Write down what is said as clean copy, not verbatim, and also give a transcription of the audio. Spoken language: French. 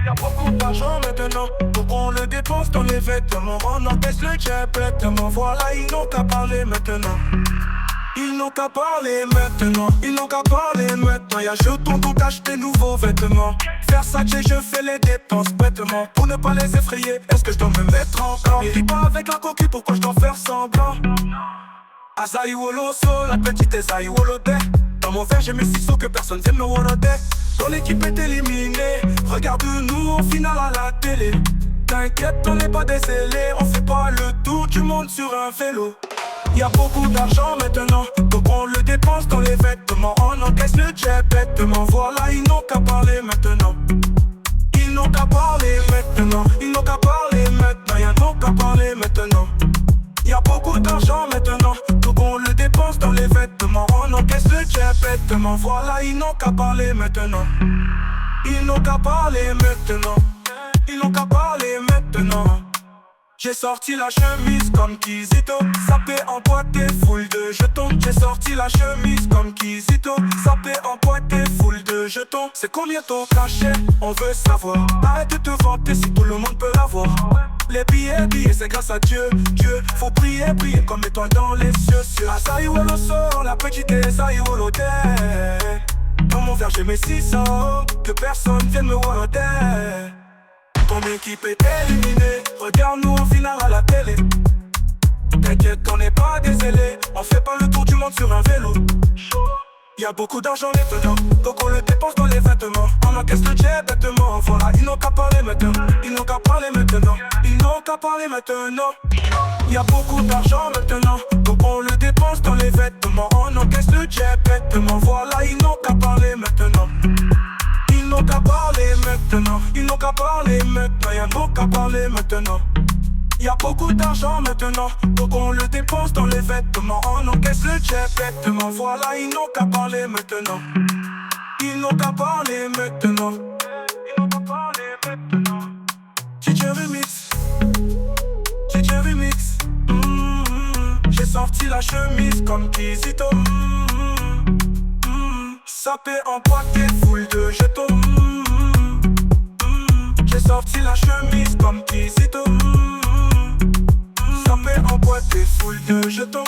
Y'a beaucoup d'argent maintenant, donc on le dépense dans les vêtements. On encaisse le jet bêtement, voilà, ils n'ont qu'à parler maintenant. Ils n'ont qu'à parler maintenant, ils n'ont qu'à parler maintenant. Y'a jetons donc acheter nouveaux vêtements. Versace, je fais les dépenses bêtement. Pour ne pas les effrayer, est-ce que je dois me mettre encore? Il rit pas avec la coquille, pourquoi je dois faire semblant? Azaï Woloso, la petite Azaï Wolodé. Dans mon verre j'ai mes ciseaux que personne vienne me Wolodé. Ton équipe est éliminée, regarde-nous en finale à la télé. T'inquiète, on n'est pas décellé, on fait pas le tour du monde sur un vélo. Y'a beaucoup d'argent maintenant, donc on le dépense dans les vêtements. On encaisse le jet bêtement, voilà, ils n'ont qu'à parler maintenant. Ils n'ont qu'à parler maintenant, ils n'ont qu'à parler maintenant, ils n'ont qu'à parler maintenant. Y'a beaucoup d'argent maintenant, donc on le dépense dans les vêtements. On encaisse le jet bêtement, voilà, ils n'ont qu'à parler maintenant. Ils n'ont qu'à parler maintenant, ils n'ont qu'à parler maintenant. J'ai sorti la chemise comme Kizito, sapé en boîte et foule de jetons. J'ai sorti la chemise comme Kizito, sapé en boîte et foule de jetons. C'est combien ton cachet? On veut savoir. Arrête de te vanter si tout le monde peut l'avoir. Les billets, c'est grâce à Dieu, Dieu. Faut prier, prier comme étoile dans les cieux. Azaï Woloso, la petite Azaï Wolodé. Dans mon verre j'ai mes 600, que personne vienne me Wolodé. Ton équipe est éliminée, regarde-nous en finale à la télé. T'inquiète, on n'est pas décellé, on fait pas le tour du monde sur un vélo. Y'a beaucoup d'argent maintenant, donc on le dépense dans les vêtements. On encaisse le jet bêtement, voilà, ils n'ont qu'à parler maintenant. Ils n'ont qu'à parler maintenant, ils n'ont qu'à parler maintenant. Y'a beaucoup d'argent maintenant, donc on le dépense dans les vêtements. On encaisse le jet bêtement, voilà, ils n'ont qu'à parler maintenant. Ils n'ont qu'à parler maintenant, ils n'ont qu'à parler maintenant, ils n'ont qu'à parler maintenant. Y'a beaucoup d'argent maintenant, donc on le dépense dans les vêtements. On encaisse le jet bêtement, voilà, ils n'ont qu'à parler maintenant. Ils n'ont qu'à parler maintenant, ils n'ont qu'à parler maintenant. DJ Remix, DJ Remix. J'ai sorti la chemise comme Kizito. Sapé en boîte et foule de jetons. J'ai sorti la chemise comme Kizito. Sapé en boîte et foule de jetons.